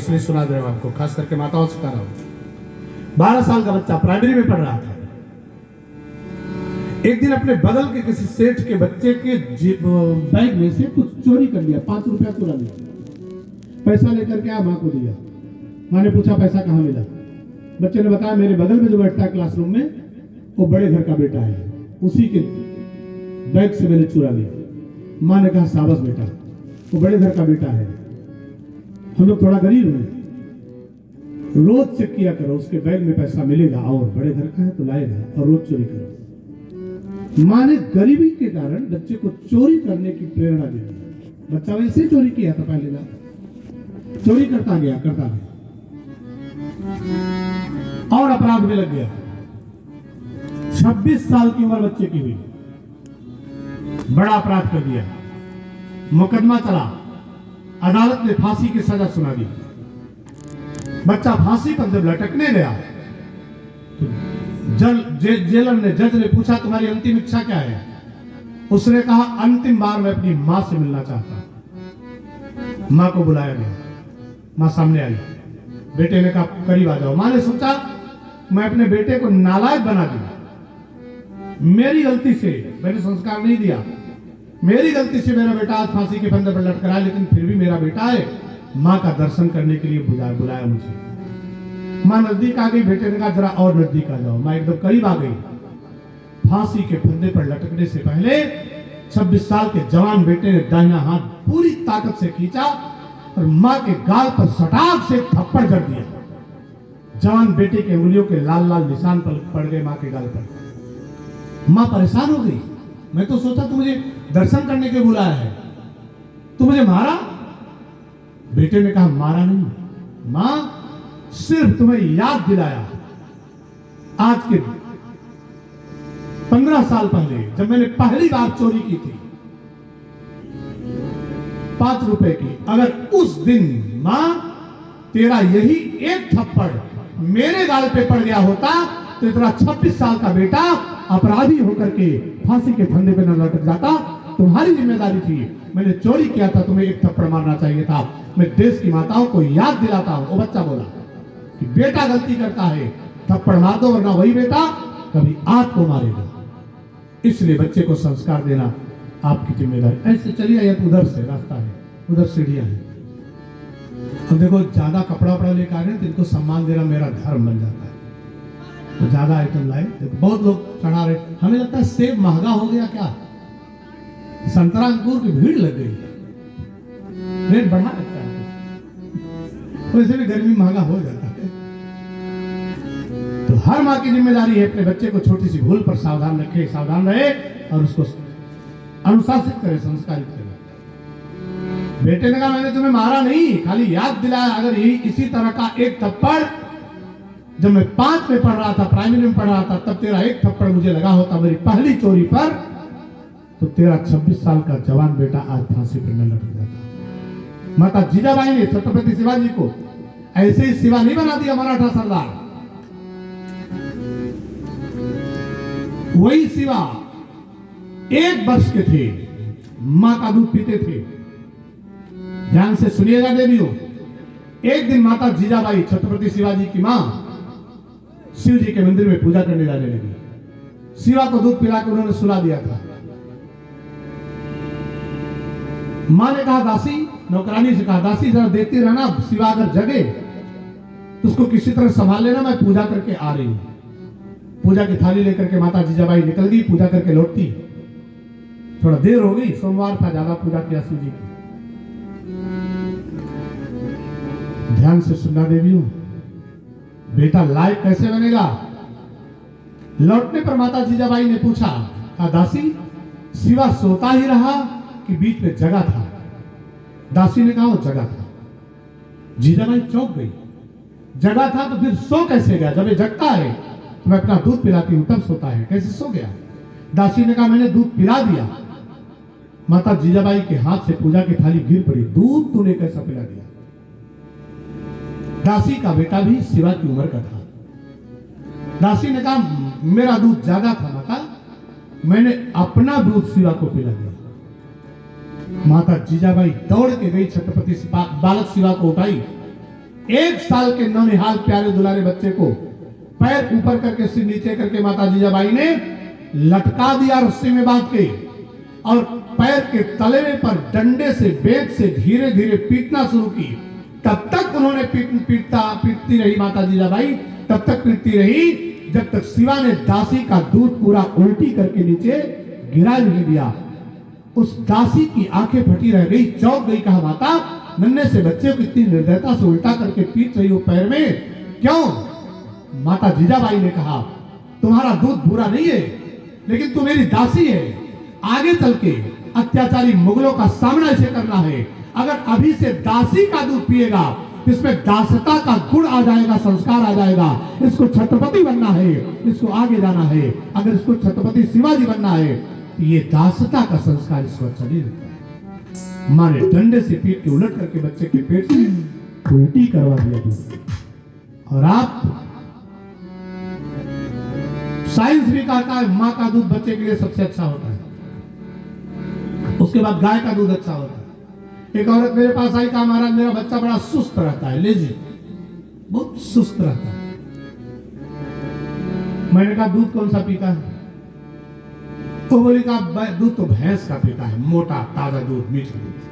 इसलिए सुना दे रहा हूं आपको, खास करके माताओं से कह रहा हूं। 12 साल का बच्चा प्राइमरी में पढ़ रहा था। एक दिन अपने बगल के किसी सेठ के बच्चे के बैग में से कुछ चोरी कर लिया, 5 रुपया चुरा लिया। पैसा लेकर के माँ को दिया। माँ ने पूछा पैसा कहाँ मिला? बच्चे ने बताया मेरे बगल में जो बैठता है क्लासरूम में, वो बड़े घर का बेटा है, उसी के बैग से मैंने चुरा लिया। माँ ने कहा शाबाश बेटा, वो बड़े घर का बेटा है, हम लोग थोड़ा गरीब हैं, रोज चेक किया करो, उसके बैग में पैसा मिलेगा और बड़े घर का है तो लाएगा, और रोज चोरी करो। माँ ने गरीबी के कारण बच्चे को चोरी करने की प्रेरणा दे दी। बच्चा वैसे ही चोरी किया था, पहले ना चोरी करता गया और अपराध में लग गया। 26 साल की उम्र बच्चे की हुई, बड़ा अपराध कर दिया, मुकदमा चला, अदालत ने फांसी की सजा सुना दी। बच्चा फांसी पर जब लटकने गया तो जेलर ने, जज ने पूछा तुम्हारी अंतिम इच्छा क्या है? उसने कहा अंतिम बार मैं अपनी मां से मिलना चाहता हूं। मां को बुलाया गया, मां सामने आई। बेटे ने कहा करीब आ जाओ। मां ने सोचा मैं अपने बेटे को नालायक बना दूं, मेरी गलती से मैंने संस्कार नहीं दिया, मेरी गलती से मेरा बेटा आज फांसी के फंदे पर लटक रहा है, लेकिन फिर भी मेरा बेटा है। मां का दर्शन करने के लिए बुलाया मुझे। मां नजदीक आ गई, बेटे ने कहा जरा और नजदीक आ जाओ। मां एकदम करीब आ गई। फांसी के फंदे पर लटकने से पहले 26 साल के जवान बेटे ने दाहिना हाथ पूरी ताकत से खींचा और मां के गाल पर सटाक से थप्पड़ जड़ दिया। जवान बेटे के उंगलियों के लाल लाल निशान पड़ गए मां के गाल पर। मां परेशान हो गई। मैं तो सोचा तू मुझे दर्शन करने के बुलाया है, तू मुझे मारा? बेटे ने कहा मारा नहीं मां, सिर्फ तुम्हें याद दिलाया आज के 15 साल पहले जब मैंने पहली बार चोरी की थी 5 रुपए की। अगर उस दिन मां तेरा यही एक थप्पड़ मेरे गाल पे पड़ गया होता तो तेरा 26 साल का बेटा अपराधी होकर के फांसी के फंदे पे न लटक जाता। तुम्हारी जिम्मेदारी थी, मैंने चोरी किया था, तुम्हें एक थप्पड़ मारना चाहिए था। मैं देश की माताओं को याद दिलाता हूं। वो बच्चा बोला कि बेटा गलती करता है, थप्पड़ मार दो वरना वही बेटा कभी आपको मारेगा। इसलिए बच्चे को संस्कार देना आपकी जिम्मेदारी। ऐसे चलिए, या तो उधर से रास्ता है, उधर सीढ़ियां हैं। अब देखो ज्यादा कपड़ा वपड़ा लेकर आ रहे हैं तो इनको सम्मान देना मेरा धर्म बन जाता है, तो ज्यादा आइटम लाए। बहुत लोग चढ़ा रहे, हमें लगता है सेब महंगा हो गया क्या, संतरा अंगूर की भीड़ लग गई, रेट बढ़ा लगता है। वैसे भी गर्मी महंगा हो जाता है। तो हर माँ की जिम्मेदारी है अपने बच्चे को छोटी सी भूल पर सावधान रखे, सावधान रहे और उसको अनुशासित करे, संस्कारित करे। बेटे ने कहा मैंने तुम्हें मारा नहीं, खाली याद दिलाया। अगर यही इसी तरह का एक थप्पड़ जब मैं 5 में पढ़ रहा था, प्राइमरी में पढ़ रहा था, तब तेरा एक थप्पड़ मुझे लगा होता मेरी पहली चोरी पर, तो तेरा 26 साल का जवान बेटा आज फांसी पर न लटक जाता। माता जीजाबाई ने छत्रपति शिवाजी को ऐसे ही शिवा नहीं बना दिया मराठा सरदार। वही शिवा 1 वर्ष के थे, मां का दूध पीते थे। ध्यान से सुनिएगा देवियों। एक दिन माता जीजाबाई छत्रपति शिवाजी की मां शिव जी के मंदिर में पूजा करने जाने लगी। शिवा को दूध पिला के उन्होंने सुला दिया था। मां ने कहा दासी, नौकरानी से कहा दासी जरा देखती रहना, शिवा अगर जगे तो उसको किसी तरह संभाल लेना, मैं पूजा करके आ रही हूं। पूजा की थाली लेकर के माता जीजाबाई निकल गई, पूजा करके लौटती। थोड़ा देर हो गई, सोमवार था, ज्यादा पूजा किया शिव जी की। ध्यान से सुनना देवियों, बेटा लायक कैसे बनेगा? लौटने पर माता जीजाबाई ने पूछा, दासी शिवा सोता ही रहा कि बीच में जगा था? दासी ने कहा वो जगा था। जीजाबाई चौंक गई, जगा था तो फिर सो कैसे गया? जब ये जगता है तो मैं अपना दूध पिलाती हूं तब सोता है, कैसे सो गया? दासी ने कहा मैंने दूध पिला दिया। माता जीजाबाई के हाथ से पूजा की थाली गिर पड़ी। दूध तूने कैसा पिला दिया? दासी का बेटा भी शिवा की उम्र का था। दासी ने कहा मेरा दूध ज्यादा था माता, मैंने अपना दूध शिवा को पिला दिया। माता जीजाबाई दौड़ के गई, छत्रपति बालक शिवा को उठाई, 1 साल के नौनिहाल प्यारे दुलारे बच्चे को पैर ऊपर करके सिर नीचे करके माता जीजाबाई ने लटका दिया रस्सी में बांध के, और पैर के तलवे पर डंडे से बेत से धीरे धीरे पीटना शुरू की। तब तक उन्होंने पीटती रही माता जीजाबाई, तब तक पीटती रही जब तक शिवा ने दासी का दूध पूरा उल्टी करके नीचे गिरा नहीं दिया। उस दासी की आंखें फटी रह गई, चौंक गई, कहा माता नन्हे से बच्चे को इतनी निर्दयता से उल्टा करके पीट रही हो पैर में, क्यों? माता जीजाबाई ने कहा तुम्हारा दूध बुरा नहीं है, लेकिन तू मेरी दासी है, आगे चल के अत्याचारी मुगलों का सामना इसे करना है। अगर अभी से दासी का दूध पिएगा इसमें दासता का गुण आ जाएगा, संस्कार आ जाएगा। इसको छत्रपति बनना है, इसको आगे जाना है। अगर इसको छत्रपति शिवाजी बनना है तो ये दासता का संस्कार इसको अच्छा नहीं लगता है। माँ ने डंडे से पीट के उलट करके बच्चे के पेट से उल्टी करवा दिया दूध। और आप साइंस भी कहता है माँ का दूध बच्चे के लिए सबसे अच्छा होता है, उसके बाद गाय का दूध अच्छा होता है। एक औरत मेरे पास आई, कहा महाराज मेरा बच्चा बड़ा सुस्त रहता है, लेजी, बहुत सुस्त रहता है। मैंने कहा दूध कौन सा पीता है? वो बोली कहा दूध तो भैंस का पीता है, मोटा ताजा दूध, मीठा दूध।